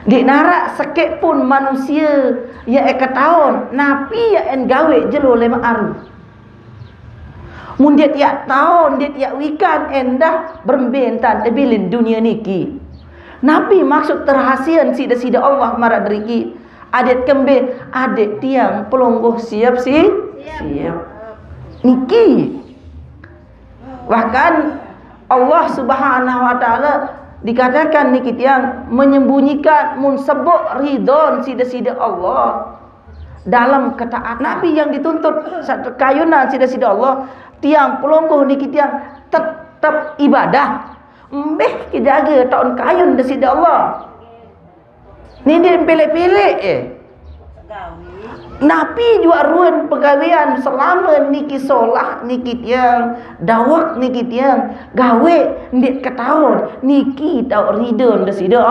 Di narak sekek pun manusia ya tahun napi ya gawe jelo lema aru. Mun dia tiap tahun dia tiap wikan endah berbentan tebilin dunia niki. Napi maksud terhasian sida-sida Allah marak deriki. Adet kembe adet tiang pelonggoh siap niki. Bahkan Allah Subhanahu wa taala dikatakan niki tiang menyembunyikan mun sebut ridon sida-sida Allah dalam ketaatan. Nabi yang dituntut satu kayunan sida-sida Allah tiang pelonggoh niki tiang tetap ibadah mbeh kejaga tahun kayun sida Allah ni dia pilih-pilih Nabi juga ruan pegawaian selama niki solah niki tiang dawak niki tiang gawe ndik ketahun niki tau ridon desida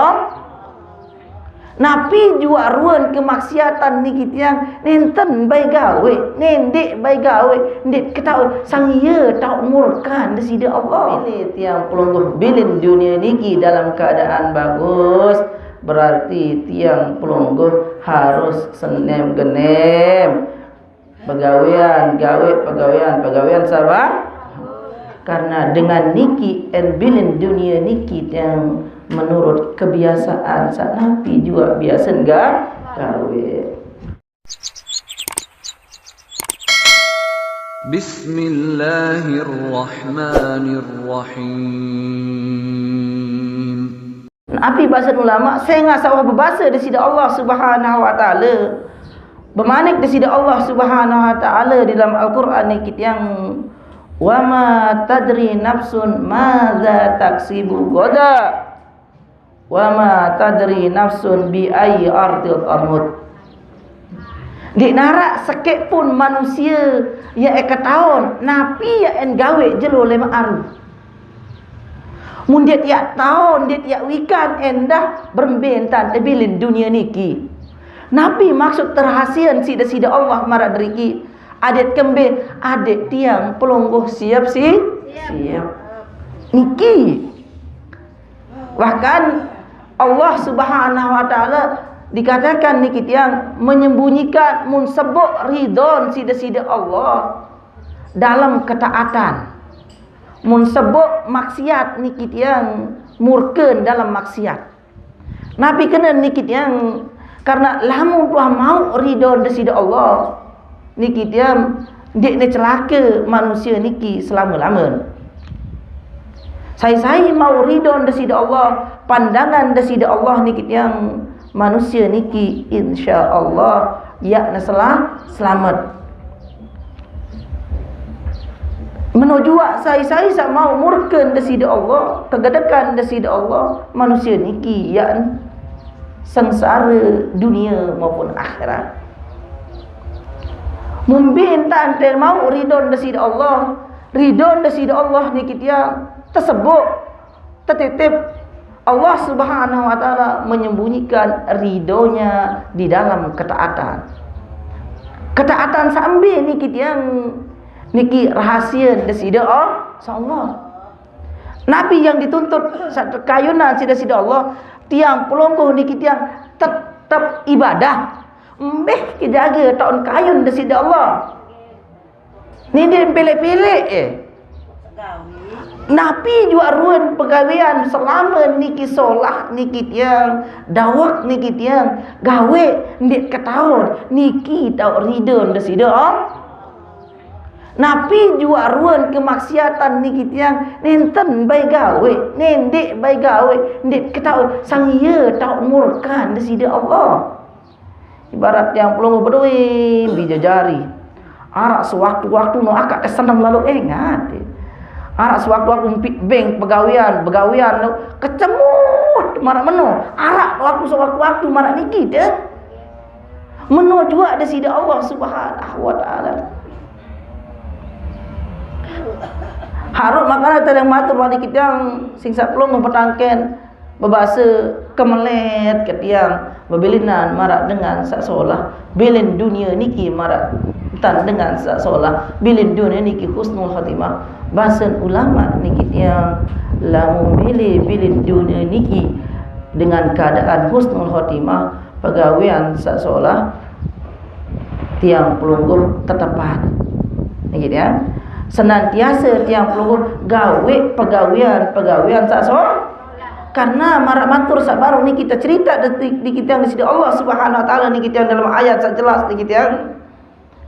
Nabi juga ruan kemaksiatan niki tiang nenten bae gawe nendek bae gawe ndik ketahun sang ye tau murkan desida Allah ini tiang pelungguh bilin dunia niki dalam keadaan bagus. Berarti tiang pelungguh harus senem genem pegawaian pegawaian sabar karena dengan niki en bilin dunia niki yang menurut kebiasaan saat Nabi juga biasa enggak gawe. Bismillahirrahmanirrahim. Nabi bahasa ulama saya ngasawah berbahasa di sida Allah Subhanahu wa taala. Bermanik di sida Allah Subhanahu wa taala di dalam Al-Qur'an ni yang wa ma tadri nafsun madza taksibu gada wa ma tadri nafsun bi ayyi ardil tamut. Di narak sekek pun manusia ya tahun napi ya gawe jelo lema aru. Mun dia tiap tahun dia tiap wikan endah berbentan tebilin dunia niki. Nabi maksud terhasian sida-sida Allah marak deriki. Adet kembe adet tiang pelonggoh siap niki. Bahkan Allah Subhanahu wa taala dikatakan niki tiang menyembunyikan mun sebut ridon sida-sida Allah dalam ketaatan. Mun sebut maksiat niki tiang murken dalam maksiat. Nabi kena niki tiang karena lamun tuah mau ridho desida Allah niki tiang dik ne celaka manusia niki selama-lama. Saya mau ridho desida Allah, pandangan desida Allah niki tiang manusia niki insyaallah ya selamat. Menuju saya mau murken desida Allah, kegedekan desida Allah manusia niki ya sengsara dunia maupun akhirat. Mumbintan dan mau ridon desida Allah, ridon desida Allah niki tiang tersebut tertitip Allah Subhanahu wa taala menyembunyikan ridonya di dalam ketaatan. Ketaatan sambil niki tiang niki rahasia desida Allah. Nabi yang dituntut satu kayunan sida-sida Allah tiang pelonggoh niki tiang tetap ibadah mbeh kejaga tahun kayun desida Allah ni dia pilih-pilih Nabi juga ruan pegawaian selama niki solah niki tiang dawak niki tiang gawe ndik ketahun niki tau ridon desida Nabi juga ruan kemaksiatan niki tiang nenten bae gawe nendek bae gawe ndik ketahun sang ye tau murkan desida Allah. Ibarat yang pelungguh berdui bijajari arak sewaktu-waktu no akak kesenang lalu ingat arak sewaktu-waktu bank pegawaian no kecemut marak meno arak waktu sewaktu-waktu marak niki dia meno juga desida Allah Subhanahu wa taala. Harus makanan tadang matur wali kita singsa pelong petangken berbahasa kemelet ke tiang berbilinan marak dengan sak solah bilin dunia niki marak tan dengan sak solah bilin dunia niki husnul khatimah bahasan ulama niki tiang lamun bilin dunia niki dengan keadaan husnul khotimah pegawaian seolah tiang pelungguh tetepan gitu ya. Senantiasa tiang pelungguh gawe pegawaian seolah karena marak matur sak baru ni kita cerita di kita yang di sini Allah Subhanahu wa taala ni kita yang dalam ayat sak jelas ni kita yang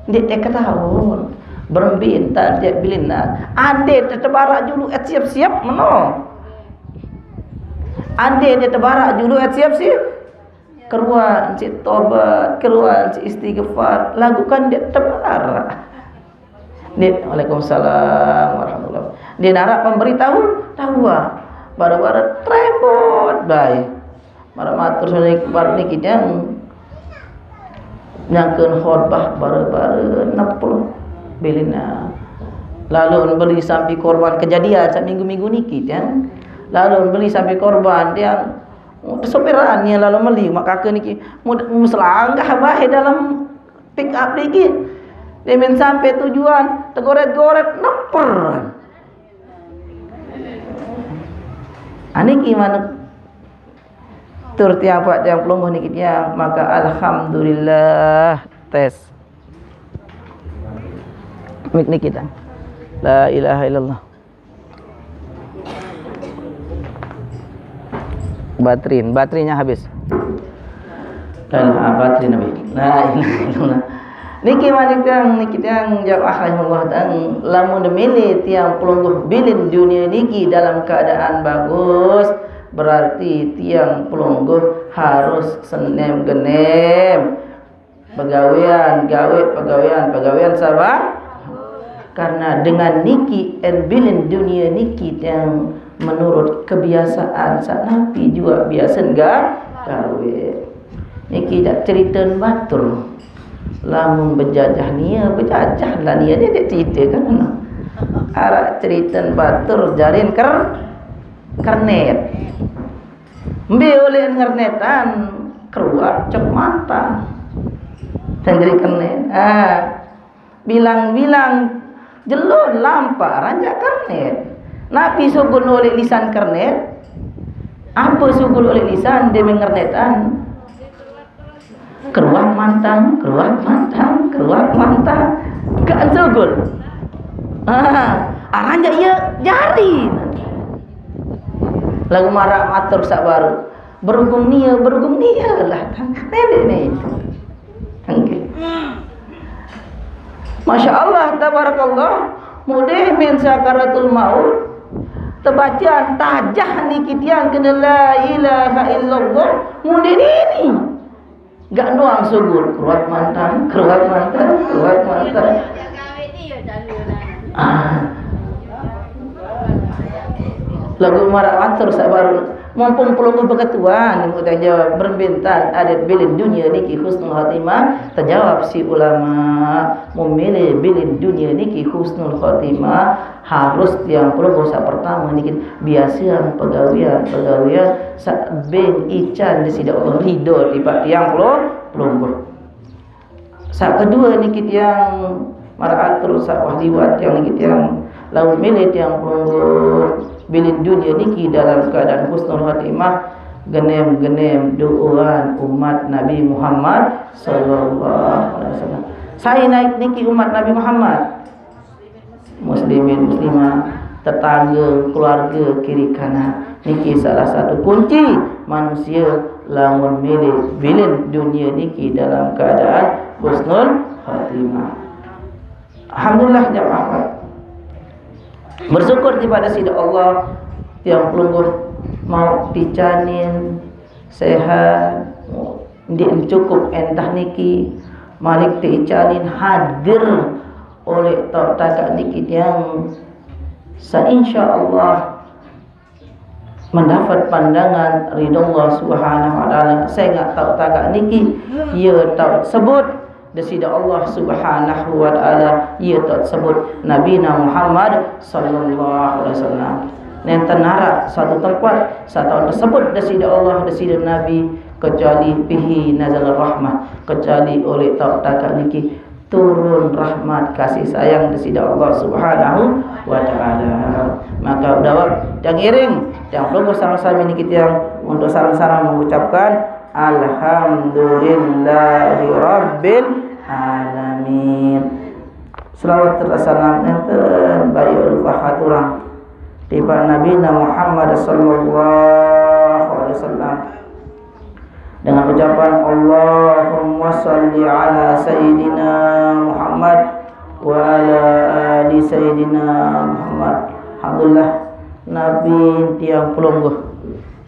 dia ketahuan berbintan dia bilina ande terbarak dulu siap-siap meno ande dia terbarak dulu siap-siap keruan cik tobat keruan cik istighfar lakukan dia terbarak dia Waalaikumsalam warahmatullahi dia narak pemberitahu tahu bara-bara trembot baik marak matur bar ni kita nyangkeun khotbah bara-bara nepul belina lalu beli sampai korban kejadian sak minggu-minggu niki kan lalu beli sampai korban dia sopirannya lalu meli mak kakek niki muslangah bae dalam pick up lagi dia men sampai tujuan tegoret-goret neper aniki mana tur tiap pelungguh niki dia maka alhamdulillah tes mik ni kita la ilaha illallah baterainya habis baterai nabi la ilaha illallah niki manikang niki yang jawab akhirullah dan lamun demile tiang pelungguh bilin dunia niki dalam keadaan bagus berarti tiang pelungguh harus senem genem pegawaian sabar karena dengan niki bilin dunia niki yang menurut kebiasaan sak nabi juga biasa enggak gawe niki dak cerita batur lamun berjajah lah dia cerita kan arak cerita batur jarin kernet mbe oleh ngernetan keluar cek mata dan jadi kernet bilang jelun lampa ranjak kernet napi sugul oleh lisan kernet apa sugul oleh lisan dia mengernetan keruak mantang kan sugul ranjak ia jari lagu marak matur sak baru berhubung nia lah nenek ni okay. Masya Allah tabarakallah mudih min sakaratul maut terbacaan tajah ni kitian kena la ilaha illallah mudih ni gak doang sugul keruat mantan lagu marak matur sak baru mumpung pelungguh berketuan kita jawab berbintan adat bilin dunia niki husnul khatimah terjawab si ulama memilih bilin dunia niki husnul khatimah harus yang pelungguh sak pertama niki biasa pegawaian sak ben ican di sida Allah ridho tiba tiang pelungguh sak kedua niki yang marak atur sak wahliwat yang niki yang lawan milih yang pelungguh bilin dunia niki dalam keadaan husnul khatimah genem doaan umat Nabi Muhammad sallallahu alaihi wasallam saya naik niki umat Nabi Muhammad muslimin muslimah tetangga keluarga kiri kanan niki salah satu kunci manusia lamun milih bilin dunia niki dalam keadaan husnul khatimah alhamdulillah jamaah bersyukur kepada sida Allah yang pelungguh mau dijanin sehat dia cukup entah niki malik dijanin hadir oleh tak niki yang insyaallah mendapat pandangan ridha Allah Subhanahu wa taala saya enggak tahu tak niki ia tahu sebut desida Allah Subhanahu wa taala ia tersebut Nabi Muhammad sallallahu alaihi wasallam nenten nara satu tempat satu tersebut desida Allah desida Nabi kecuali bihi nazal rahmah kecuali oleh tak niki turun rahmat kasih sayang desida Allah Subhanahu wa taala maka dawab yang iring yang belum bersama-sama ini kita yang untuk sarang-sarang mengucapkan alhamdulillahi rabbil alamin. Selawat tersalam enten bayu fahaturang tiba Nabi Muhammad sallallahu alaihi wasallam dengan ucapan Allahumma salli ala sayyidina Muhammad wa ala ali sayyidina Muhammad. Alhamdulillah Nabi tiang pelungguh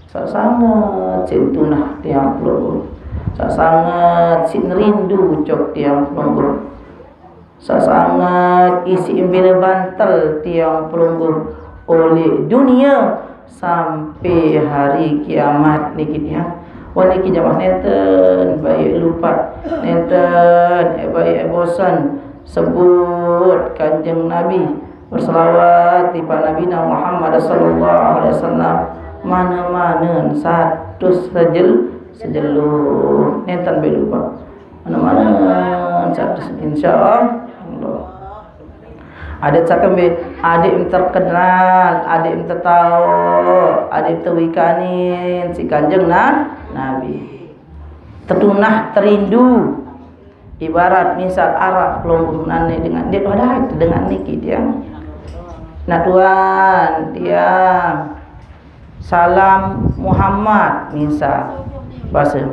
sangat cintunah tiang pelungguh, sangat sin rindu cok tiang pelungguh, sangat isi impina bantal tiang pelungguh oleh dunia sampai hari kiamat niki tiang. Niki jamaah nenten baik lupa, nenten baik bosan sebut kanjeng Nabi, berselawat di Nabi Muhammad sallallahu alaihi wasallam mana-mana satu sejeluh nenten baik lupa mana-mana satu insyaallah. Ada cakap ada yang terkenal, ada yang tertahu, ada yang terwikanin si kanjeng Nabi. Tertunah terindu. Ibarat misal Arab pelungguh nane dengan dia ada dengan niki dia. Nah Tuhan dia salam Muhammad misal bahasa.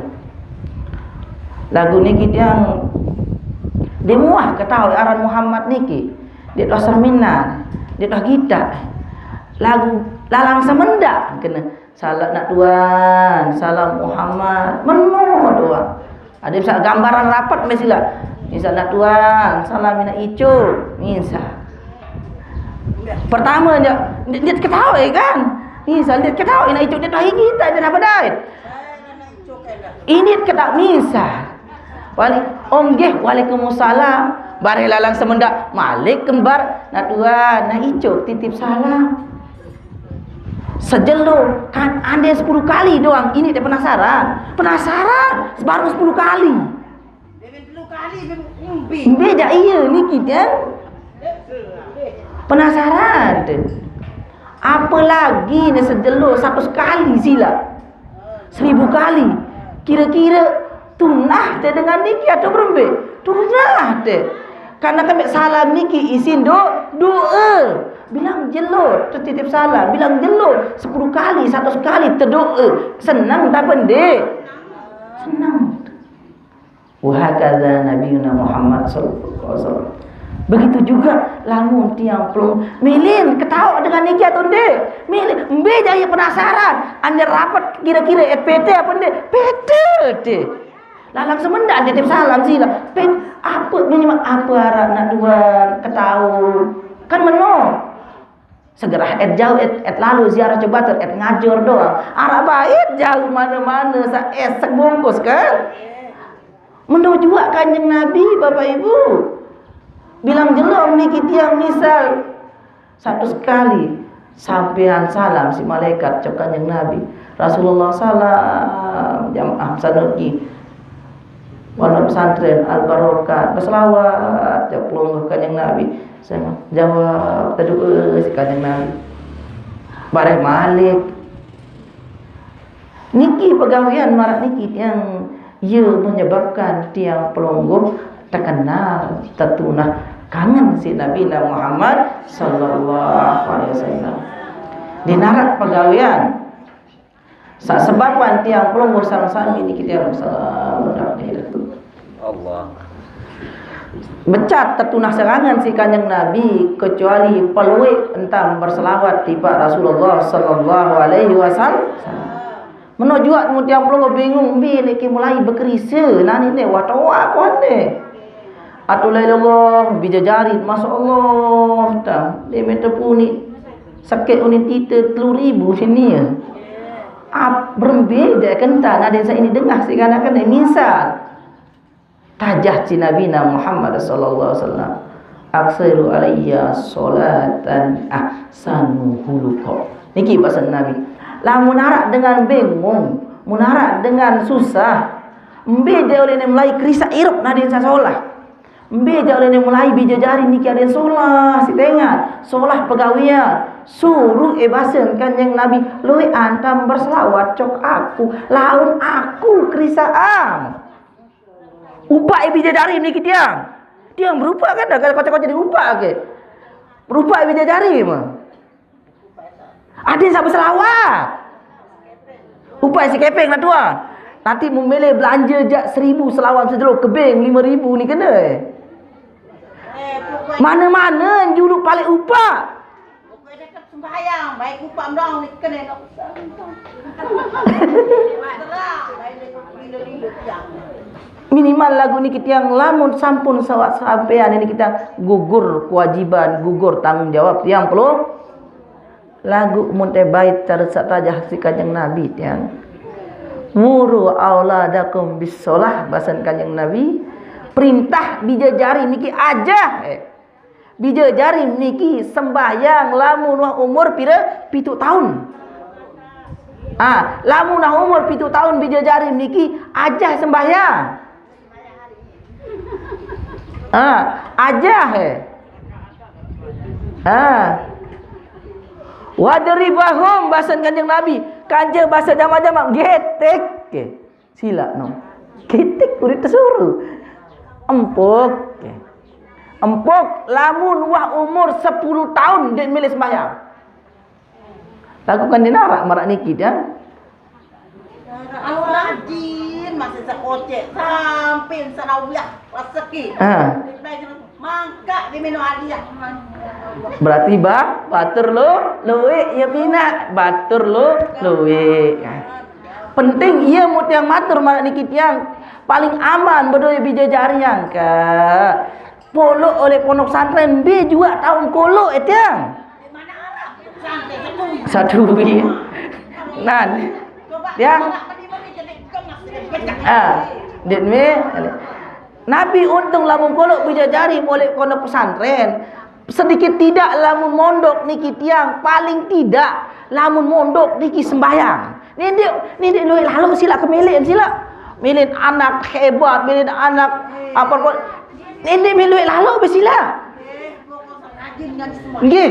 Lagu niki dia muah ketahui aran Muhammad niki. Dia dah serminan, dia dah gitar. Lagu lalang semenda kena salat nak Tuhan, salam Muhammad, meno doa. Ada misal gambaran rapat mestilah. Misal nak Tuhan, salam nak icuk, misal. Pertama dia ketawa kan. Misal dia ketawa nak icuk dia dah gitar dia dah badai. Ini ketawa misal. Waalaikumsalam. Bareh lalang semendak Malik kembar nak Tuhan nak icuk titip salam sejelo kan anda 10 kali doang. Ini dia penasaran baru 10 kali dia 10 kali beda iya ni kita penasaran tu apa lagi ni sejelo 100 kali sila 1000 kali kira-kira tunah dia dengan niki atau berembe tunah dia. Karena kami salam niki isin doa. Bilang jelot tertitip salam, bilang jelot 10 kali, 100 kali terdoa. Senang tak pendek? Senang. Wa hakadha nabiyuna Muhammad sallallahu alaihi wasallam. Begitu juga lamun tiang pelung milin ketawa dengan niki atau ndek. Milin mbe jaya penasaran. Anda rapat kira-kira PT apa ndek? PT deh. Lalang semenda titip salam sila. Apa minimal apa harap nak Tuhan ketahu. Kan meno. Segera jauh lalu ziarah coba ngajur doang. Arah baik jauh mana-mana sa sebungkus kan. Meno juga kanjeng Nabi Bapak Ibu. Bilang jelom niki tiang misal 100 kali sampean salam si malaikat cok kanjeng Nabi. Rasulullah salam jamaah sanuki Walau pesantren Al-Barokah berselawat jawab pelungguh kanjeng Nabi. Saya jawab terdoa si kanjeng Nabi. Bareh Malik niki pegawaian marak niki yang ia menyebabkan tiang pelungguh terkenal tertunah kangen si Nabi Muhammad sallallahu alaihi wasallam. Dinarak pegawaian sebabkan tiang pelungguh sama-sama ini kita salam Allah. Becat tertunah serangan si kanjeng Nabi kecuali peluik entang berselawat tiba Rasulullah sallallahu alaihi wasallam. Menojua tiang pelungguh bingung bila ki mulai berkerisa nani ni watawa kuande. Atulailallah bijajari masyaallah tam dia metapuni sakit unin kita 10,000 sini ya. Berbeza kentang ada yang ini dengar seakan-akan misal tajah si Nabi Muhammad sallallahu alaihi wasallam aksiru alayya salatan ahsanu huluqa niki bahasa Nabi lah munarak dengan bingung munarak dengan susah mbeda oleh mulai kerisa irup nadin sasolah Mbe jak oleh mulai bija jari niki ada solah si tengah, solah pegawaian. Suruh basen Kanjeng Nabi, "Lui antam berselawat cok aku, laun aku krisaam." Upak bija jari niki tiang. Tiang berupa kan dah kalau kocok jadi upak ke. Berupa bija jari mah. Ada yang sabar selawat. Upak si kepeng lah tuan. Nanti memilih belanja jak 1,000 selawat sejeluk kebeng 5,000 ni kena mana-mana juluk paling upak. Pokok dekat sembahyang, baik upak mdong ni kena nak. Minimal lagu ni kita yang lamun sampun sawat sampean ini kita gugur kewajiban, gugur tanggung jawab tiang perlu lagu munte bait cara satajah si Kanjeng Nabi tiang. Muru auladakum bisolah bahasan Kanjeng Nabi. Perintah bija jari niki aja. Bija jari niki sembahyang lamun umur pira 7 tahun. Lamun umur 7 tahun bija jari niki aja sembahyang. Aja wadribahum bahasan Kanjeng Nabi. Kanja bahasa jama-jama getek ke. Sila no. Getek kurit tersuruh. Empuk. Empuk lamun wah umur 10 tahun dia milih sembahyang. Lakukan dinarak marak niki dia. Anu rajin masih sekocek sampai sanawiyah rezeki. Mangka di minum hadiah. Berarti batur lo luwe ya bina batur lo luwe. Penting ia mut yang matur marak niki tiang paling aman berdoa bija jari yang ke polo oleh pondok santren B juga tahun kolo tiang. Di mana arah? Satu bi. Nan. Tiang. Dit me. Nabi untung lamun kolo bija jari oleh pondok pesantren. Sedikit tidak lamun mondok niki tiang paling tidak lamun mondok niki sembahyang. Ni dia lalu sila kemilik sila. Milih anak hebat, milih anak apa pun. Ini milih lalu bersila. Nggih.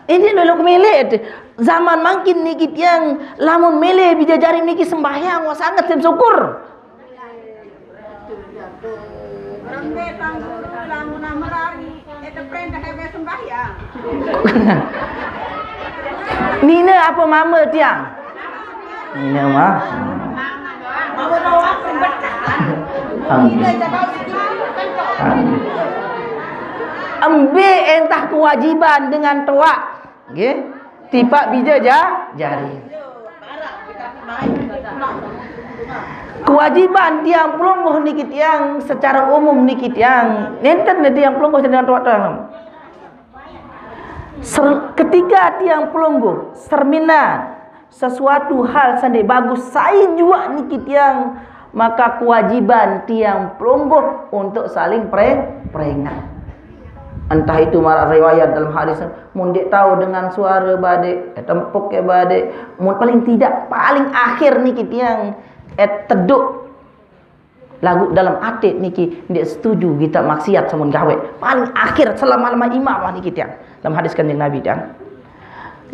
Ini lalu kemilik. Zaman makin niki tiang lamun milih bija jari niki sembahyang wah sangat syukur. Nina apa mama tiang? Nina mah. Mama doa pemberkatan. Kita jaga ambil entah kewajiban dengan toa. Nggih. Tipak bija jari. Kewajiban tiang pelungguh niki tiang secara umum niki tiang nenten tiang pelungguh dengan toa. Ketika tiang pelungguh serminan sesuatu hal sandi bagus saya juga niki tiang maka kewajiban tiang pelungguh untuk saling peringat. Entah itu marah riwayat dalam hadis mundik tahu dengan suara badai tempuk ke badai mun paling tidak paling akhir niki tiang teduk lagu dalam atit niki ndak setuju kita maksiat samun gawe paling akhir selama-lama imam niki tiang dalam hadis Kanjeng Nabi tiang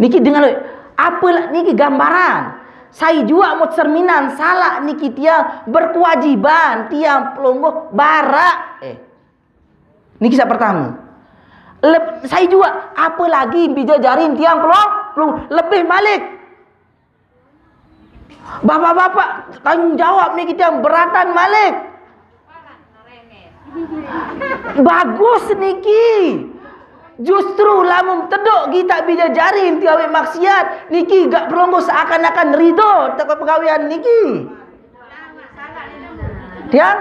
niki dengan apa niki gambaran saya juga mau cerminan salah niki tiang berkewajiban tiang pelungguh barak niki sak pertama saya juga apa lagi bija jarin tiang pelungguh lebih balik bapak-bapak tanggung jawab ni kita beratan malik. Bagus niki. Justru lamun teduk kita bija jarin tiawe maksiat niki gak perlu seakan-akan ridho tak pegawaian niki. Tiang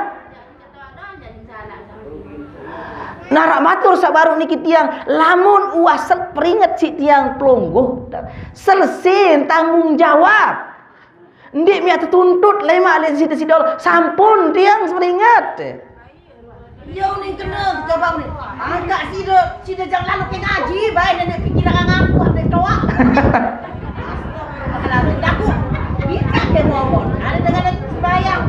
narak matur sabaru niki tiang lamun uas peringat si tiang pelungguh selesai tanggung jawab. Ndik mia tertuntut lema alih sida-sida sampun tiang seringat. Yo ni kena coba ni. Agak sida jangan lalu ke ngaji bae dan fikir ngaku nek doa. Lalu aku kita ke ngomong ada dengan sembahyang.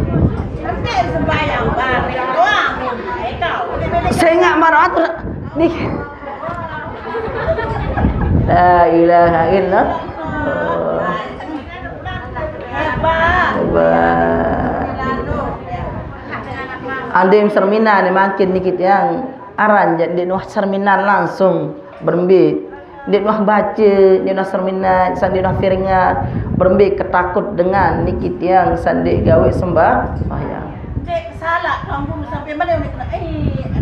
Nanti sembahyang bareng doa. ilaha illallah. Adim serminan makin dikit yang aran jadi nuh serminan langsung berembik. Dia nuh baca, dia nuh serminan, sandi nuh firinga berembik ketakut dengan nikit yang sandi gawe sembah sembahyang. Dek salah kamu sampai mana ni kena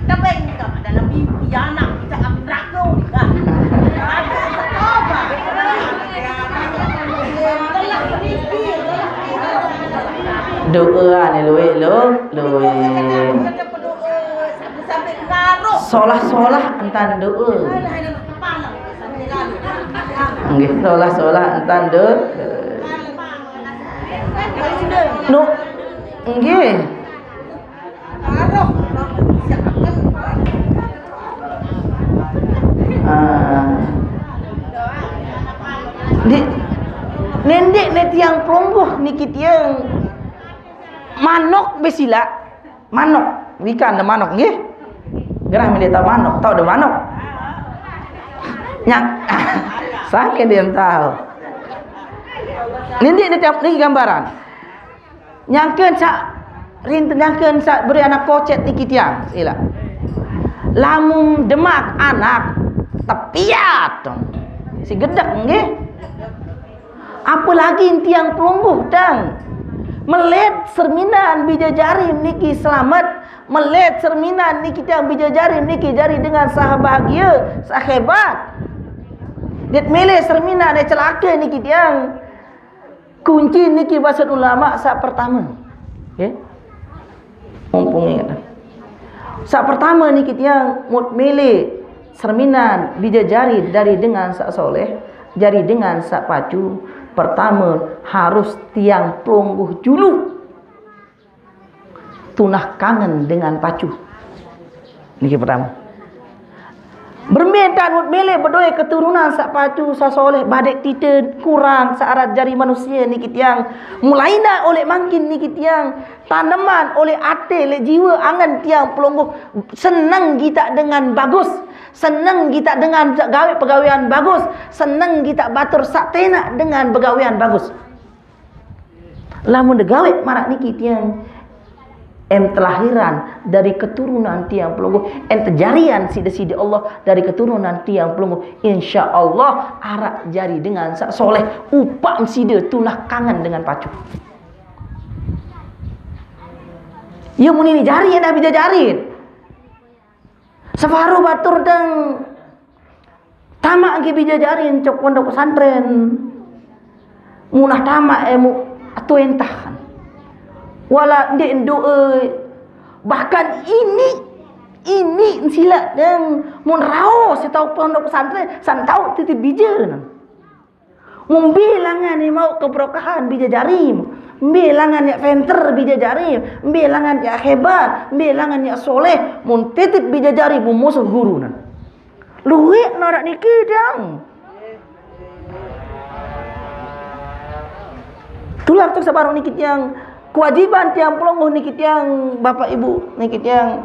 tabeng ni kah dalam mimpi anak kita neraka ni kah. Ada apa? Doa ni luwe. Sampai ngaruh. Solah entan doa. Nggih, solah entan doa. No. Nggih. Nendek ni tiang pelungguh ni kitiang manok besila manok ikan ada manok nggih gerah meneta manok tahu ada manok nyak sakit dia tahu nendek ni tiang ni gambaran nyangkeun sak rinten nyangkeun sak beri anak kocet ni kitiang sila lamun demak anak tepiat si gedek nggih apalagi tiang pelungguh dang melet serminan bijajari niki selamat melet serminan niki tiang bijajari niki jari dengan sah bahagia sah hebat dit mele serminan dia celaka niki tiang kunci niki bahasa ulama sak pertama okay? Mumpung ingat sak pertama niki tiang mut mele serminan bijajari dari dengan sak soleh jari dengan sak pacu. Pertama harus tiang pelungguh julu tunah kangen dengan pacu. Niki pertama. Berminta mut mele berdoa keturunan sak pacu sa soleh badek tite kurang saarat jari manusia niki tiang mulaina oleh makin niki tiang tanaman oleh ate le jiwa angan tiang pelungguh senang kita dengan bagus. Senang kita dengan gawe pegawaian bagus, senang kita batur satena dengan pegawaian bagus. Lamun gawe marak niki tiang telahiran dari keturunan tiang pelungguh, terjarian sida-sida Allah dari keturunan tiang pelungguh. Insya-Allah arak jari dengan sak soleh, upam sida tunah kangen dengan pacu. Ya mun ini jari yang dah bisa jarin. Separuh batur dan tamak ke bijajarin cok pondok pesantren munah tamak emu atau entahan wala ndek doa bahkan ini sila dan mun rao setau pondok pesantren san tau titip bija mun bilangan ni mau keberkahan bijajari bilangan ya venter bijajari bilangan ya hebat bilangan ya soleh mun titip bijajari mun musuh guru nan luwek norak niki dang tular tu sabarang niki yang kewajiban tiang pelungguh niki yang bapak ibu niki yang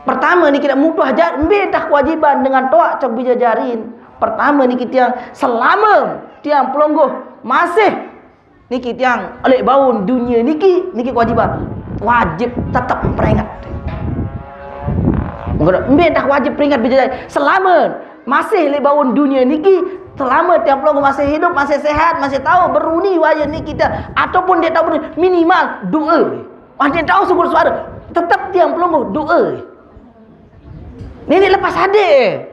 pertama niki nak mudah ajar dah kewajiban dengan toak cok bijajarin pertama niki yang selama tiang pelungguh masih niki tiang oleh baun dunia niki kewajiban wajib tetap peringat. Mungkin dah wajib peringat bijak selama masih oleh baun dunia niki selama tiang pelungguh masih hidup masih sehat masih tahu beruni wajah niki kita ataupun dia tahu beruni, minimal doa. Dia tahu syukur suara tetap tiang pelungguh doa. Ini lepas hadir.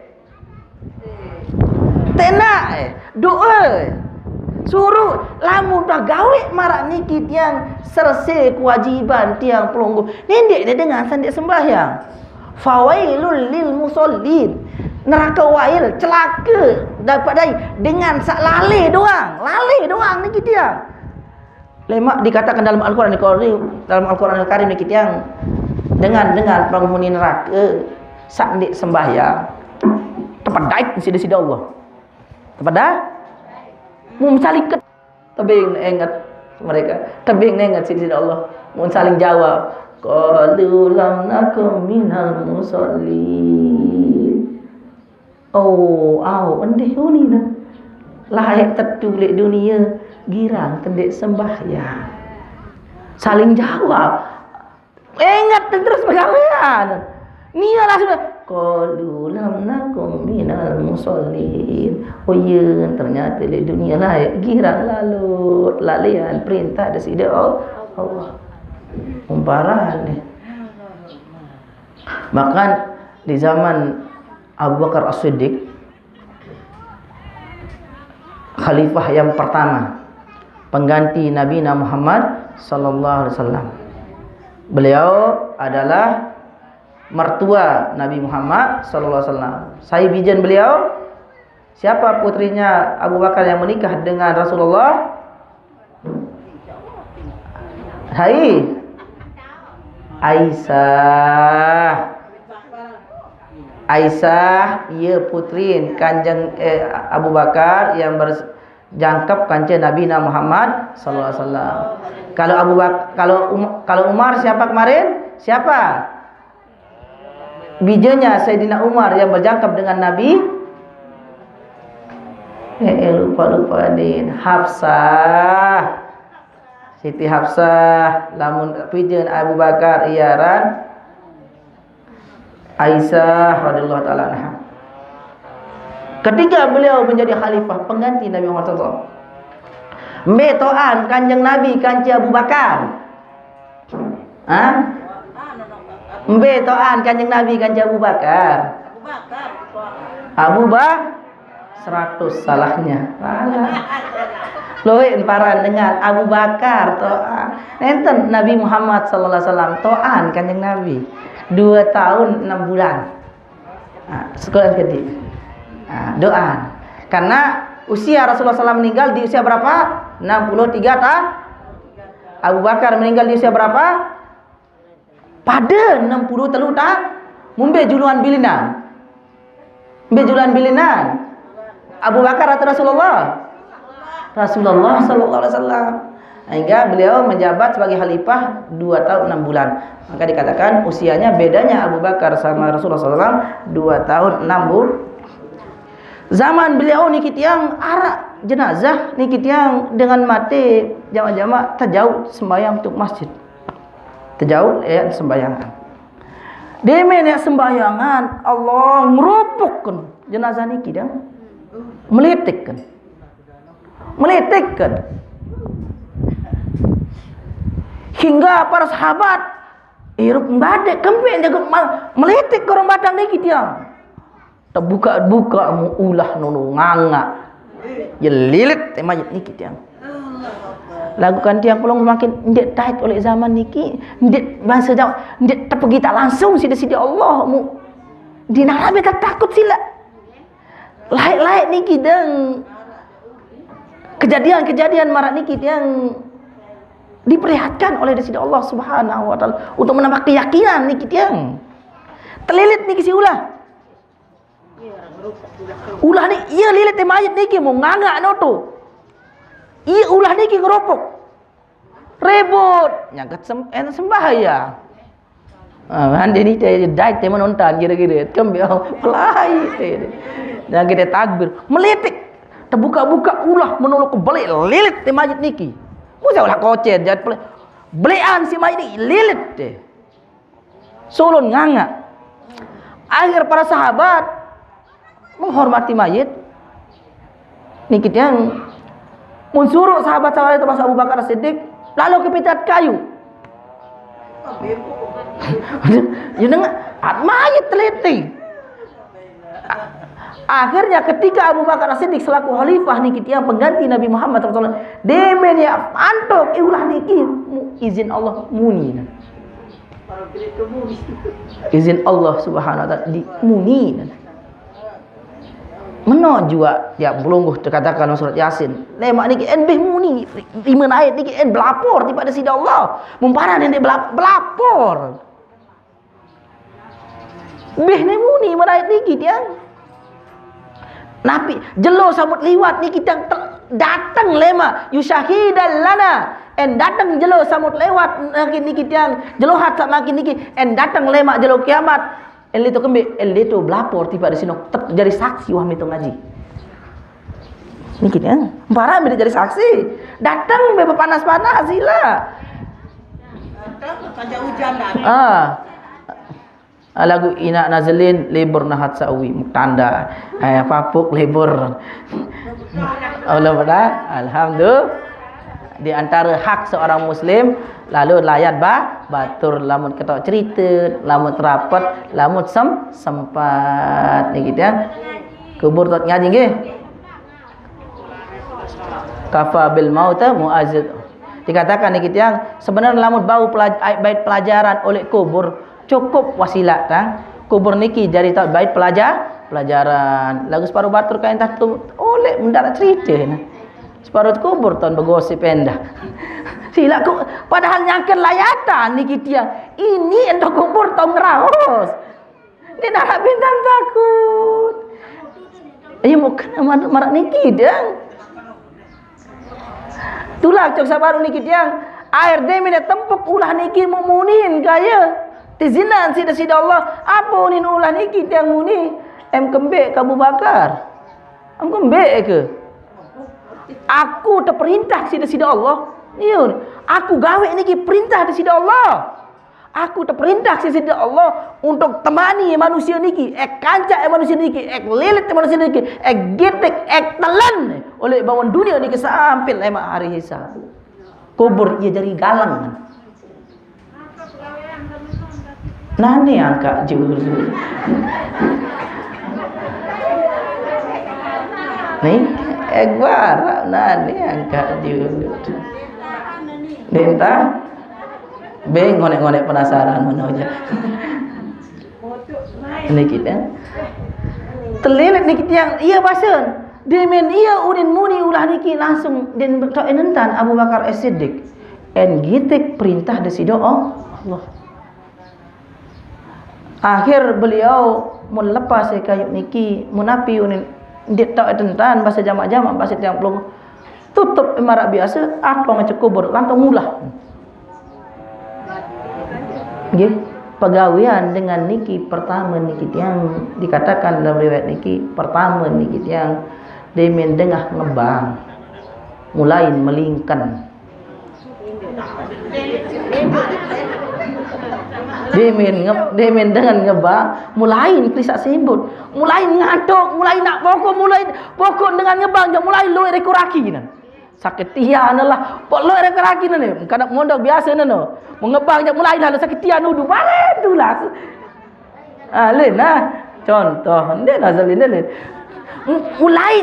Tenak doa. Suruh lamun dah gawe marak niki tiang selesai kewajiban tiang pelungguh. Nendek dia dengar sandik sembahyang. Fawailul lil musallin. Neraka wail celaka dapat dari dengan sak lale doang niki tiang. Lemak dikatakan dalam Al-Qur'an Al-Karim niki tiang dengan penghuni neraka sak ndik sembahyang. Tepat daik sida-sida Allah. Tepat dah mun saling tebing ingat mereka tebing ingat sisi Allah mun saling jawab qalu lam nakum minal musallin endeh uni dah layak tertulik dunia girang tendek sembahyang. Saling jawab. Ingat terus pegawaian. Nia langsung qalu lam nakum minal musallin. Oh ya, ternyata di dunia layak girang lalu lalian perintah dari Allah. Umparan ni. Bahkan di zaman Abu Bakar As-Siddiq, khalifah yang pertama, pengganti Nabi Muhammad sallallahu alaihi wasallam. Beliau adalah mertua Nabi Muhammad sallallahu alaihi wasallam. Saya bijan beliau. Siapa putrinya Abu Bakar yang menikah dengan Rasulullah? Hai. Aisyah, ia putri Kanjeng Abu Bakar yang berjangkap kancing Nabi Muhammad sallallahu alaihi wasallam. Kalau Abu Bakar, kalau Umar siapa kemarin? Siapa? Bijanya Sayyidina Umar yang berjangkap dengan Nabi. Lupa din. Hafsah. Siti Hafsah, lamun pijeun Abu Bakar iaran Aisyah radhiyallahu taala anha. Ketika beliau menjadi khalifah pengganti Nabi Muhammad SAW, metoan Kanjeng Nabi Kanjeng Abu Bakar. Metoan Kanjeng Nabi Kanjeng Abu Bakar. Abu Bakar 100 salahnya. Loe paran dengan Abu Bakar to'an. Enten Nabi Muhammad sallallahu alaihi wasallam to'an Kanjeng Nabi 2 tahun 6 bulan. Sekolah gede. Doa. Karena usia Rasulullah SAW meninggal di usia berapa? 63 tahun. Abu Bakar meninggal di usia berapa? Pada 63 tahun. Mumbe juluan bilinan. Abu Bakar atau Rasulullah? Rasulullah sallallahu alaihi wasallam. Hingga beliau menjabat sebagai khalifah 2 tahun 6 bulan. Maka dikatakan usianya bedanya Abu Bakar sama Rasulullah SAW 2 tahun 6 bulan. Zaman beliau niki tiang arak jenazah niki tiang dengan mati jamaah-jamaah terjauh sembahyang untuk masjid. Terjauh ya sembayangan. Demen ya sembayangan Allah ngerupukkan jenazah niki dia. Meletikkan. Hingga para sahabat irup badek kempen jaga meletik korang batang niki dia. Terbuka mu ulah nunu nganga. Ya lilit mayit niki dia. Lakukan tiang pelong makin ndet tight oleh zaman niki, ndet bahasa Jawa, ndet terpergi tak langsung sida-sida Allah mu. Dinarabe tak takut sila. Laik-laik niki dan kejadian-kejadian marak niki yang diperlihatkan oleh Sidi Allah Subhanahu wa taala untuk menambah keyakinan niki yang terlilit niki si ulah ni iya lilit mayit niki mau nganga noto iya ulah niki ngeropok rebut nyagat sembahaya ande ni teh dai teh menonton kira-kira kembang pelai teh dan kita takbir melitik terbuka-buka ulah menolak kebalik lilit teh mayit niki. Musa ulah kocet jat belian si mayit ni lilit teh. Solon nganga. Akhir para sahabat menghormati mayit. Niki yang mensuruh sahabat-sahabat termasuk Abu Bakar As-Siddiq lalu ke pitat kayu. Ya dengar mayit teliti. Akhirnya ketika Abu Bakar As-Siddiq selaku khalifah niki yang pengganti Nabi Muhammad SAW, demen ya antok ulah niki izin Allah muni. Izin Allah Subhanahu wa taala di muni. Meno juga ya belungguh terkatakan surat Yasin. Lemak niki en beh muni 5 ayat niki en belapor di pada sida Allah. Mumparan ende belapor. Beh ne muni ayat niki tiang. Nabi jelo sambut liwat ni kita datang lema yusyahidan lana en datang jelo sambut lewat ni kita jelo hat makin niki en datang lema jelo kiamat en itu kembe en itu belapor tiba di sini jadi saksi wah itu ngaji Niki ya. Para ambil jadi saksi. Datang bebas panas-panas sila. Saja hujan dah. Lagu ina nazalin libur nahat sawi muktanda. Papuk libur. Allah pada alhamdulillah. Di antara hak seorang muslim lalu layat batur lamun ketok cerita, lamun terapat, lamun sempat ni gitu ya. Kubur tot ngaji nggih. Kafa bil mauta muazzid. Dikatakan ni gitu yang sebenarnya lamun bau bait pelajaran oleh kubur cukup wasilah tang. Kubur niki jadi tak bait pelajaran. Lagu separuh batur kain tu oleh mendarat cerita nah. Separuh kubur tahun bergosip endah. Sila ku padahal nyangkan layatan ni kita. Ini entok kubur tahun ngeraos. Dia nak bintang takut. Ayo mukna marak niki dang. Tulah cok sabaru niki tiang. Air demi tempuk ulah niki mumunin kaya. Tizinan sida Allah. Apa unin ulah niki tiang muni? Em kembek ke Abu Bakar. Em kembek ke? Aku terperintah sida Allah. Iya, aku gawe niki perintah di sida Allah. Aku terperintah sida Allah untuk temani manusia niki, kancak manusia niki, lilit manusia niki, gitek, telan oleh bawaan dunia niki sampai lama hari hisab. Kubur ia jadi galang. Nani angka jujur. Nih, egwara nani angka jujur. Denta beng ngonek-ngonek penasaran mana aja. Ini kita terlilit ni kita yang iya bahasan demen iya udin muni ulah niki langsung den bertok enentan Abu Bakar As-Siddiq en gitek perintah desido Allah. Akhir beliau melepas kayu niki munapi unin dit tok enentan bahasa jamak-jamak bahasa tiang pelung tutup imarak biasa apa ngecek kubur lantang mulah. Nggih, pegawean dengan niki pertama niki yang dikatakan dalam riwayat niki pertama niki yang demen dengah ngebang mulai melingkan. Demen dengan ngebang mulai krisak sembut, mulai ngaduk, mulai nak pokok dengan ngebang mulai lu rekuraki nan. Sakit tian lah. Pok lo raki ni. Kadang mondok biasa ni no. Mengebang je mulai lah sakit tian nudu. Balik tu lah. Lain lah. Contoh. Dia nazalin lain. Mulai.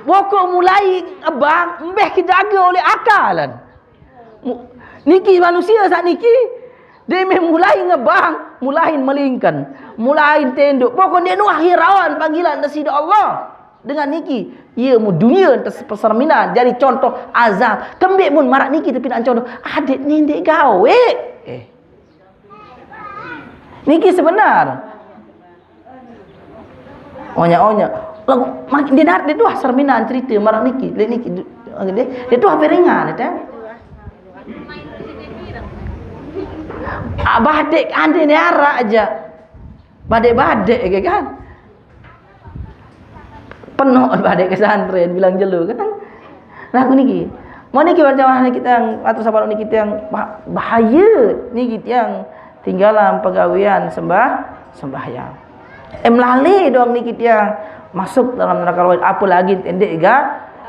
Pokok mulai abang. Mbeh kejaga oleh akalan. Niki manusia saat niki. Dia mulai ngebang. Mulai melingkan. Mulai tenduk. Pokok dia nu akhirawan panggilan dari Allah. Dengan niki ia mu dunia perserminan jadi contoh azab kembik mun marak niki tapi nak contoh adik nindek gawe niki sebenar onya makin dia dua serminan cerita marak niki dia dua beringan dia badek ande ni arak aja badek kan penuh badai kesantren bilang jelu kan. Nah aku niki. Mau niki warna kita yang atau sahabat niki kita yang bahaya niki kita yang tinggalan pegawean sembahyang. Lali doang niki kita yang masuk dalam neraka lawait apalagi endek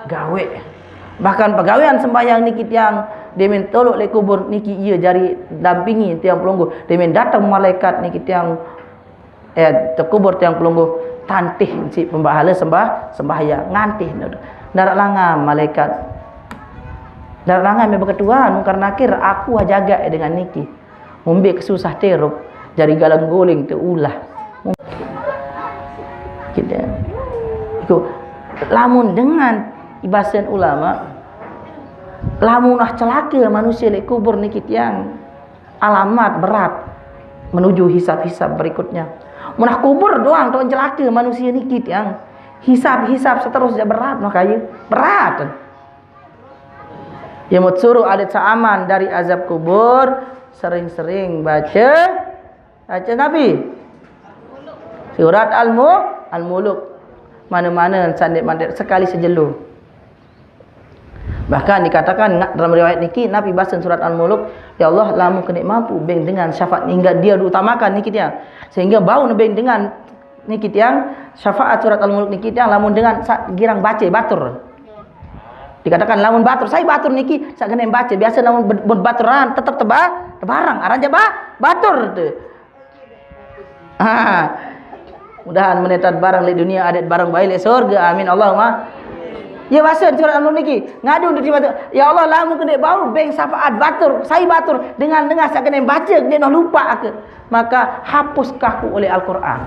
gawe. Bahkan pegawean sembahyang niki kita yang demen tolok le kubur niki ia jari dampingi tiang pelunggu. Demen datang malaikat niki kita yang terkubur tiang pelunggu. Tantih si pembahala sembahyang ngantih darat langam malaikat darat langam me berketuan karena nakir aku jaga dengan niki mumbi kesusah teruk jari galang goling teulah kita itu lamun dengan ibasan ulama lamun nah celaka manusia le kubur niki tiang alamat berat menuju hisab-hisab berikutnya. Munah kubur doang tuan celaka manusia ni kit yang hisab seterusnya berat makanya berat. Ya mut suruh adat seaman dari azab kubur sering-sering baca Nabi surat Al-Muluk mana-mana sandik mandik sekali sejelu Bahkan dikatakan dalam riwayat niki Nabi baca surat Al-Mulk, ya Allah lamun kena mampu beng dengan syafaat hingga dia diutamakan niki dia. Sehingga bau beng dengan niki tiang syafaat surat Al-Mulk niki tiang lamun dengan girang baca batur. Dikatakan lamun batur, saya batur niki sak kena baca biasa lamun baturan tetap tebarang aranja batur tu. Mudahan menetat barang di dunia adat barang baik di surga. Amin Allahumma. Ya bahasa surat Al-Mulk niki ngadu di batur. Ya Allah lamun kena bau beng syafaat batur, saya batur dengan sak kena baca dia nak lupa ke. Maka hapuskah oleh Al-Quran.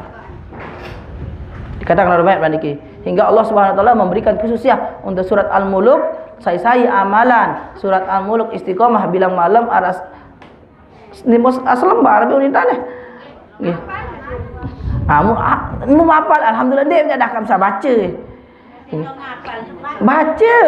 Dikatakan oleh riwayat niki hingga Allah Subhanahu wa taala memberikan khususiyah untuk surat Al-Mulk, saya amalan surat Al-Mulk istiqomah bilang malam aras ni aslembar be unita ni. Nggih. Nu hafal alhamdulillah dia dah kam sa baca. Baca.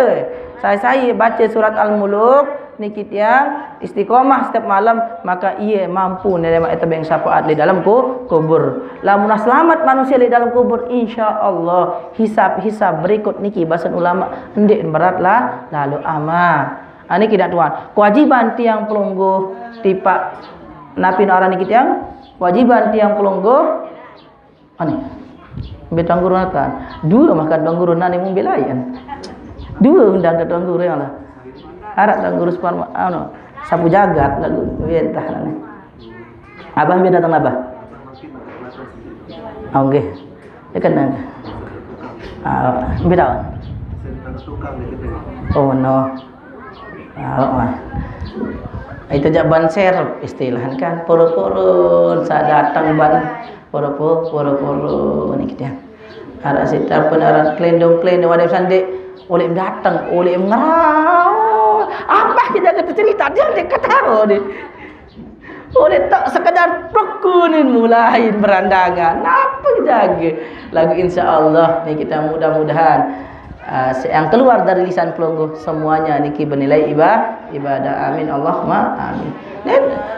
Saya baca surat Al-Mulk niki tiang istiqomah setiap malam maka ia mampu nerima eta beng syafaat di dalam kubur. Lamun selamat manusia di dalam kubur insyaallah hisab berikut niki bahasa ulama hendak beratlah lalu amal. Ani kita tuan. Kewajiban tiang pelungguh tipak napi orang niki tiang kewajiban tiang pelungguh ani betang guru kan dua makan dong guru nani membelayan dua undang ke dong guru yang lah harap dong guru separma sapu jagat lalu entah nani abah biar datang abah oke ya kan nang beda oh no itu jak ban ser istilahan kan poro-poro saat datang ban poro-poro ni kita ada sitar penaran klendong wadah sande oleh datang oleh ngerau apa kita kata cerita dia ketawa dia oleh tak sekadar perkunin mulai berandangan apa jaga lagu insyaallah ni kita mudah-mudahan yang keluar dari lisan pelungguh semuanya niki bernilai ibadah. Amin Allahumma amin.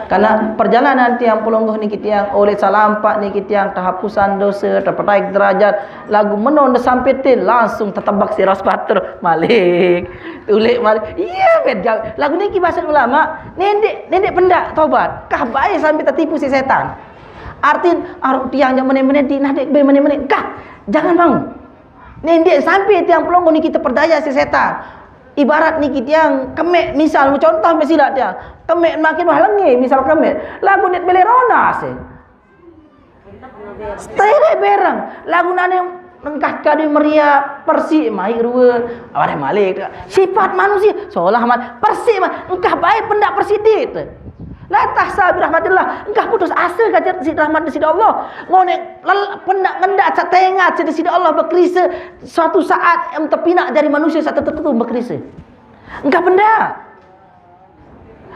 Karena perjalanan tiang pelungguh niki tiang oleh salampak niki tiang terhapusan dosa, terpetai derajat, lagu menon sampetin langsung tertebak si ras batur malik. Tulik malik. Iya bet lagu niki bahasa ulama, nendek pendak taubat. Kah baik sampai tertipu si setan. Artin aruk tiang yang meneh-meneh di nadek be meneh-meneh. Kah jangan bang. Nendek sampai tiang pelonggo ni kita perdaya si setan. Ibarat ni kita yang kemek misal contoh mesilat dia. Kemek makin wah lengi misal kemek. Lagu net belerona se. Stere berang. Lagu nane engkah kadi meria persi mai rua. Awak malik. Sifat manusia seolah amat persi engkah baik pendak persidit. La tahsa bi rahmatillah engkau putus asa kajar si rahmat di sida Allah ngone pendak ngendak sak tengat di sida Allah berkrisa suatu saat em terpinak dari manusia satu tertentu berkrisa engkau pendak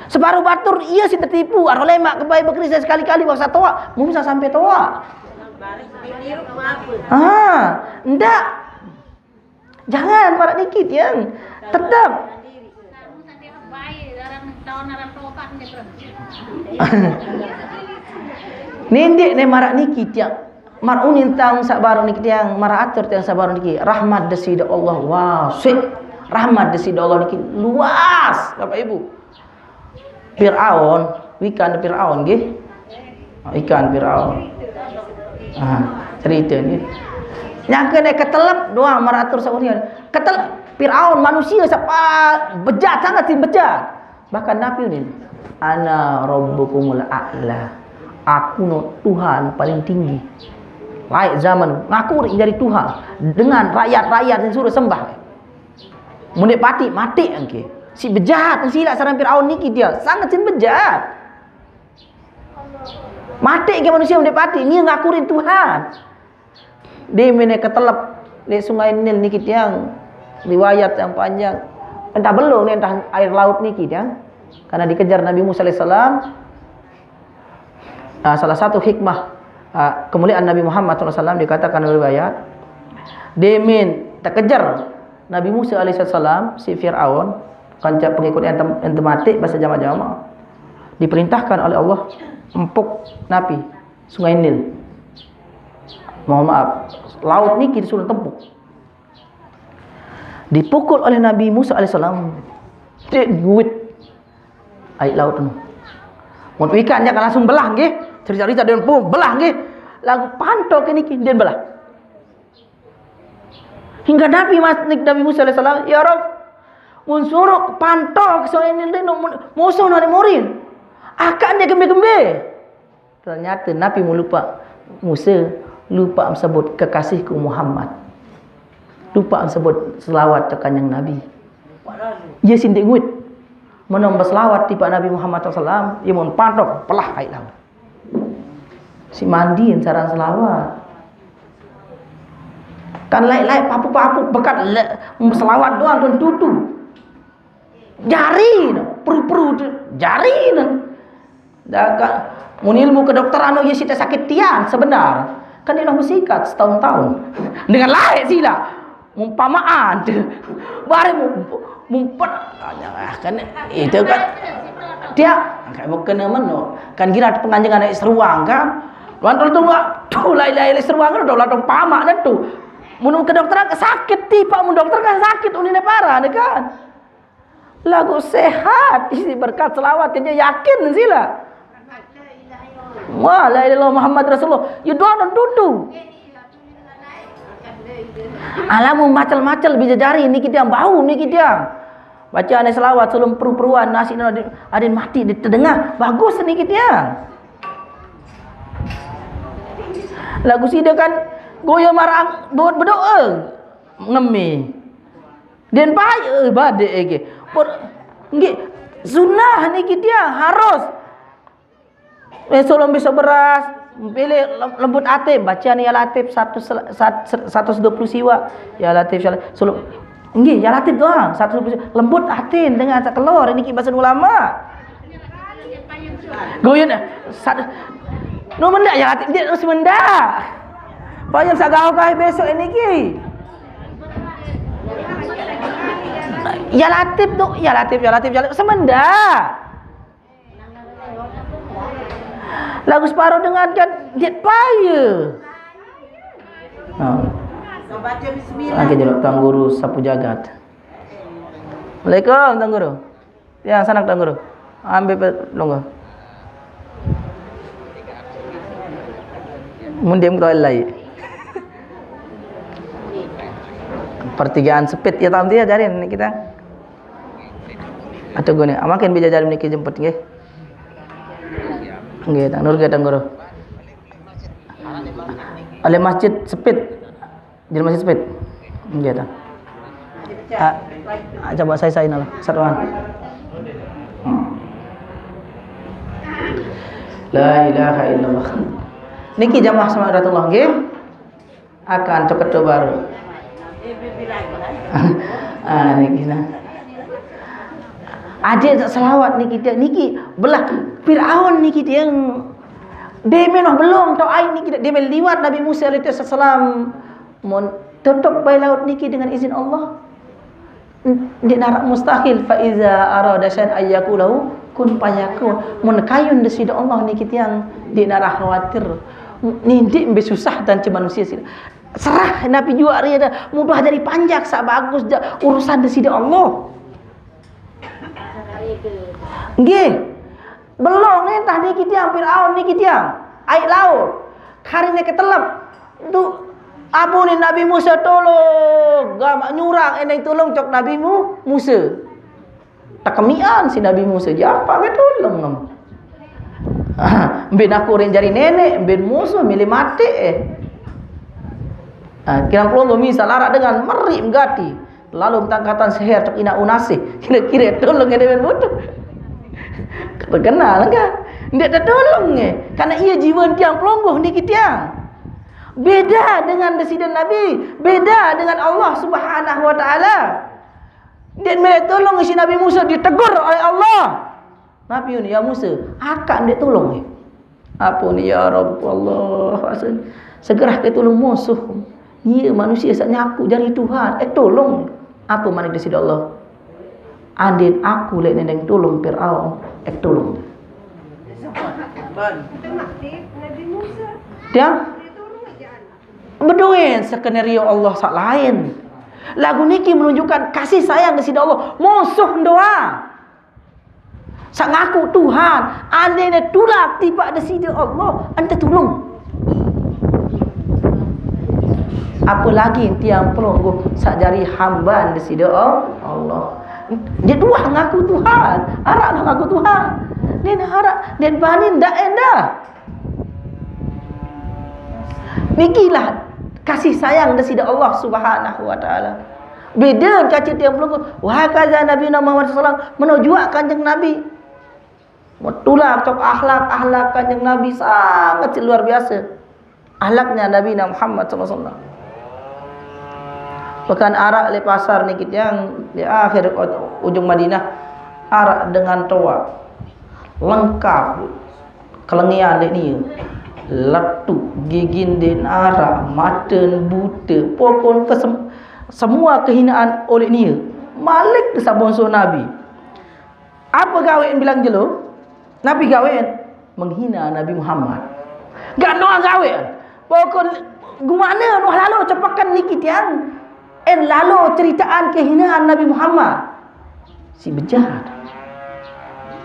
separuh batur ia si tertipu aro lemak kebai berkrisa sekali-kali waktu toa mu bisa sampai toa ndak jangan marak dikit yang tetap Nindek ne marak niki tiang mar unin tang sabar niki tiang mara atur tiang sabar niki rahmat desida Allah wasi rahmat desida Allah niki luas Bapak Ibu. Firaun ikan Firaun nggih ikan Firaun cerita ni yang kena ketelep doang mara atur saurian ketelep Firaun manusia siapa bejat sangat sih bejat. Bahkan Nabi ini ana rabbukumul a'la. Aku no Tuhan paling tinggi. Layak zaman ngaku dari Tuhan dengan rakyat-rakyat yang suruh sembah. Mun mati engke. Si bejat silap sareng Firaun niki dia sangat sin bejat. Mati ke manusia mun pati ni ngakurin Tuhan. Dia mene ketelep di Sungai Nil niki tiang riwayat yang panjang. Entah belum ni entah air laut niki dia. Karena dikejar Nabi Musa alaihissalam. Salah satu hikmah kemuliaan Nabi Muhammad SAW dikatakan oleh riwayat. Demin terkejar Nabi Musa alaihissalam si Firaun kanca pengikut yang mati bahasa jama-jama. Diperintahkan oleh Allah empuk Nabi Sungai Nil. Mohon maaf, laut niki disuruh tempuk. Dipukul oleh Nabi Musa alaihissalam Dek duit air laut tu. Mun ikan dia kan langsung belah nggih. Cerita-cerita dia pun belah nggih. Lagu pantok ini dia belah. Hingga Nabi Musa alaihi salam, ya Rabb, mun suruh pantok so ini musuh nari murin. Akan dia gembe-gembe. Ternyata Nabi Musa lupa sebut kekasihku Muhammad. Lupa sebut selawat ke kanjeng Nabi. Ia sindik nguit. Menomba selawat di Pak Nabi Muhammad SAW. Ia mun pantok pelah air laut. Si mandiin sarang selawat. Kan lain-lain papu-papu bekat selawat doang tuan tutu. Jari, peru-peru jari. Dah kan mun ilmu kedokteran ya sita sakit tiang sebenar. Kan dia nak bersikat setahun-tahun. Dengan lain sila. Mumpamaan tu. Baru mumpet kan itu kan dia kan kena mano. Kan kira penganjang anak seruang kan. Lantar tu enggak tu lain-lain seruang kan dah latong pamak dah tu. Mun kedokteran sakit tipa mun dokter kan sakit unine parah kan. Lagu sehat isi berkat selawat dia yakin sila. Wah, la ilaha Muhammad Rasulullah. You don't tutu. Alamu macel-macel bisa jari ni kita yang bau ni kita. Baca ane selawat sebelum peru-peruan nasi ada mati di tengah. Bagus ni kita. Lagu sida kan goyo marang buat berdoa ngemi. Den pai bade ege. Nggih sunnah ni kita harus sebelum bisa beras, pilih lembut atim, baca ni ya latif 120 siwa, ya latif sebelum, nggih ya latif doang 120 siwa. Lembut atim dengan telur ini bahasa ulama. Goyen no mendak ya latif dia harus mendak. Payah sagau kai besok ini ki. Ya latif tu, ya latif semendak. Lagu separuh dengan kan diet payah. Baca bismillah. Lagi jelok Tuan Guru sapu jagat. Waalaikumsalam Tuan Guru. Ya sana Tuan Guru. Ambil longgo. Mundiam kau lai. Pertigaan sepit ya tahu dia ajarin kita. Atau gini, amakin bija jarim niki jemput nggih. Nggih, Tang Nur Tang Guru. Ale masjid sepit. Jadi masjid sepit. Nggih ta. Coba saya lah, satuan. La ilaha illallah. Niki jamaah sahadatullah nggih. Akan cokot baru. Niki nah. Ada selawat niki belah Firaun niki dia yang memang belum tahu ai niki dia meliwat Nabi Musa alaihi salam mun tutup bayi laut niki dengan izin Allah. Dia narak mustahil fa iza arada syai'an ayyakulahu kun fayakun. Mun kayun desida Allah niki tiang dia narak khawatir. Ni dik be susah dan manusia sih. Serah Nabi juga ada mudah dari panjang sak bagus urusan desida Allah. Nggih. Belum ni tadi kita Firaun ni kita air laut. Karine ketelap. Tu abu ni Nabi Musa tolong. Gamak nyurang ini tolong cok Nabi Musa. Takemian si Nabi Musa apa ke tolong. Ben aku rin jari nenek, ben musuh milih mati kira pelongo misal larak dengan meri menggati. Lalu tangkatan seher cok ina unasi. Kira-kira tolong ngene ben bodoh. Terkenal enggak? Ndak tertolong karena ia jiwa tiang pelonggoh ni kita. Beda dengan desiden Nabi, beda dengan Allah Subhanahu wa taala. Dia mereka tolong si Nabi Musa ditegur oleh Allah. Nabi ni ya Musa, akak ndak tolong Apa ni ya Rabb Allah? Segera ke tolong musuh. Dia manusia saknya aku jari Tuhan. tolong. Apa mana desiden Allah? Adin aku lek nendeng tolong Firaun, tolong. Dia berdoa skenario Allah sak lain. Lagu niki menunjukkan kasih sayang desida Allah. Musuh doa. Sak ngaku Tuhan, anda ni tulak tiba ada sida Allah, anda tolong. Apa lagi tiang pelonggo sak jari hamba anda sida Allah. Dia dua ngaku Tuhan, arak nak ngaku Tuhan. Dia harap dia banin dak enda. Nikilah kasih sayang dari Allah Subhanahu wa taala. Beda kaca tiang pelonggo, wahai kaza Nabi Muhammad sallallahu menunjuk kanjeng Nabi. Betulah cok akhlak kanjeng Nabi sangat luar biasa. Akhlaknya Nabi Muhammad SAW. Bahkan arak le pasar ni kita yang di akhir ujung Madinah, arak dengan toa lengkap kelengian ni, latu gigin den arak maten buta pokon semua kehinaan oleh ni malik ke sabonso Nabi. Apa gawe bilang jelo? Nabi gawean menghina Nabi Muhammad. Gak noa gawean. Pokok gimana noh lalu cepakan niki tiang. Lalu ceritaan kehinaan Nabi Muhammad. Si bejahat.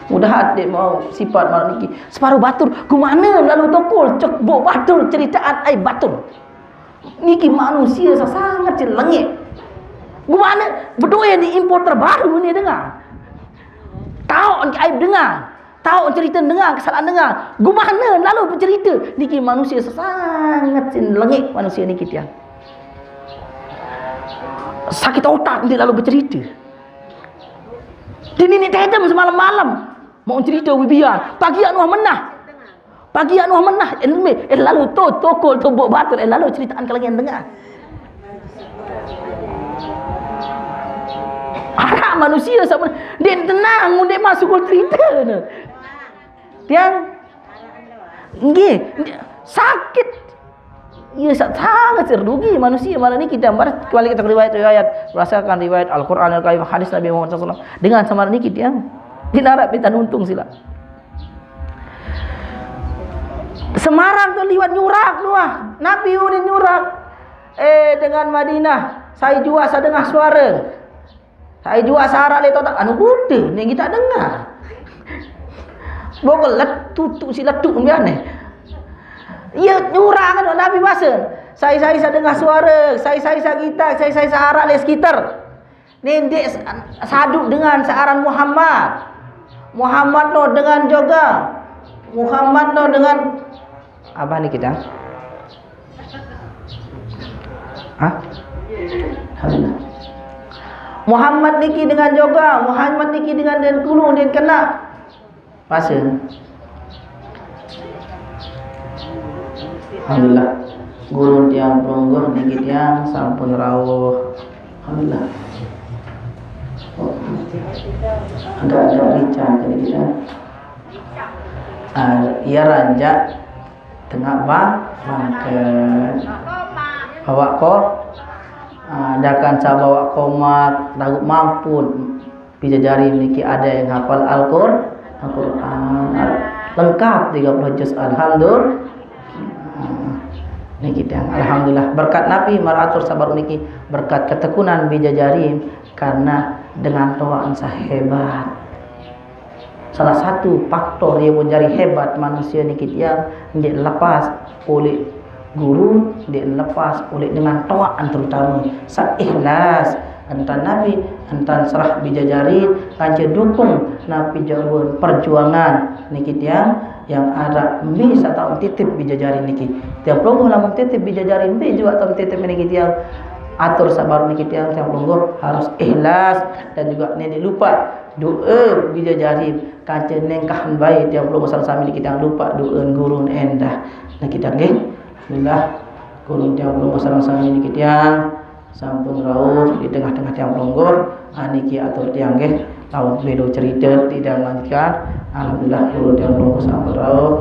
Mudah dek mau sifat malam niki. Separuh batur. Gimana lalu tokol cek bo batur ceritaan ai batur. Niki manusia sangat celengit. Gimana berdua yang diimpor terbaru ni dengar. Tahu aib dengar. Tahu cerita dengar, kesalahan dengar. Gimana lalu bercerita? Niki manusia sangat lengit manusia ni kita. Sakit otak nanti lalu bercerita. Dia ni tajam semalam-malam. Mau cerita wibian. Pagi anuah menah. Lalu tokol tobok batur. Lalu ceritaan kalian dengar. Harap manusia sama. Dia tenang. Dia masuk cerita. Tiang nggih sakit. Ya sangat rugi manusia malah ni kita kembali kita riwayat berdasarkan riwayat Al-Qur'an Al-Karim hadis Nabi Muhammad SAW dengan sama ni kita yang dinarap kita untung sila. Semarang tu liwat nyurak luah. Nabi udah nyurak dengan Madinah. Saya jual sedengah suara. Saya jual syarat le tak anu buta ni kita dengar. Bokol tutuk si letuk biar ni. Ya nyurang kan Nabi bahasa. Saya dengar suara, saya gitar, saya searah le sekitar. Ni dek saduk dengan searan Muhammad. Muhammad no dengan juga. Muhammad no dengan apa ni kita? Hah? Muhammad niki dengan juga, Muhammad niki dengan dan kulung dan kena. Pasal alhamdulillah guru tiang pelonggoh niki tiang sampun rawuh. Alhamdulillah. Ada rica jadi kita. Ia ranjak tengah bangket. Bawa ko adakan saya bawa komat ragut mampu bijajari niki ada yang hafal Al-Qur'an lengkap 30 juz alhamdulillah. Niki kita alhamdulillah berkat Nabi maratur sabar niki berkat ketekunan bijajari karena dengan tawaan hebat. Salah satu faktor yang menjadi hebat manusia niki dia lepas oleh guru, dia lepas oleh dengan tawaan terutama seikhlas antan Nabi antan serah bijajari kanca dukung Nabi jawan perjuangan niki yang ada bisa tahu titip bijajari niki tiap pelonggoh lamun titip bijajari niki juga tahu titip niki atur sabar niki tiang pelonggoh harus ikhlas dan juga nene lupa doa bijajari kanca nengkahan baik tiap pelonggoh sama-sama niki tiang lupa doa guru endah niki tiang nggih alhamdulillah guru tiang pelonggoh sama-sama niki tiang sampun rawuh di tengah-tengah tiang pelonggoh niki atur tiang nggih lawan beliau cerita tidak melanjutkan. Alhamdulillah guru tiang pelonggoh sampun rawuh.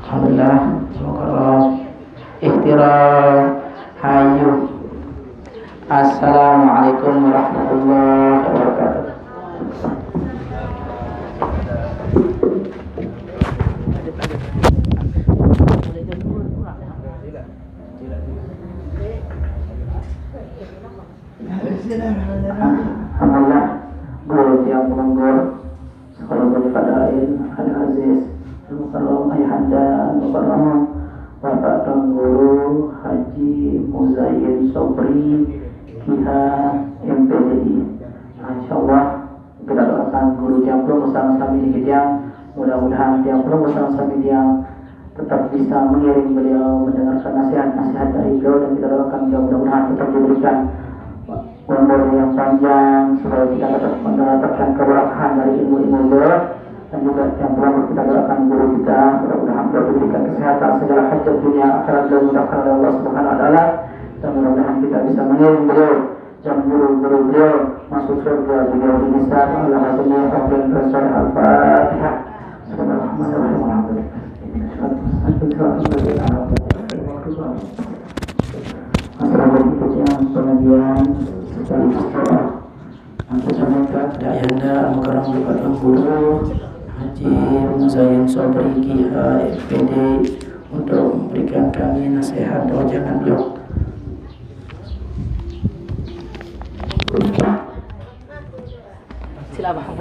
Alhamdulillah semoga ihtiram hayu. Assalamualaikum warahmatullahi wabarakatuh. Alhamdulillah guru tiang pelonggoh Mukarramah Bapak Tuan Guru Haji Muzayyin Sobri Kiha MPDI. Insyaallah kita doakan guru yang belum bersama-sama ini yang mudah-mudahan yang belum bersama-sama yang tetap bisa mengiring beliau mendengarkan nasihat-nasihat dari beliau, dan kita doakan mudah-mudahan tetap diberikan umur yang panjang supaya kita dapat mendapatkan keberkahan dari ilmu-ilmu beliau, dan juga yang pertama kita doakan guru kita mudah-mudahan beliau diberikan kesehatan segala hajat dunia akhirat dan mudahkan oleh Allah Subhanahu wa taala, dan mudah-mudahan kita bisa mengiring beliau dan guru-guru beliau masuk surga beliau bisa. Allah hasilnya dan rasul al-Fatihah. Bismillahirrahmanirrahim. Ayahanda Mukarram Bapak Tuan Guru Haji Muzayyin Sobri Kiha FPD untuk memberikan kami nasihat dan wajangan beliau. Silakan.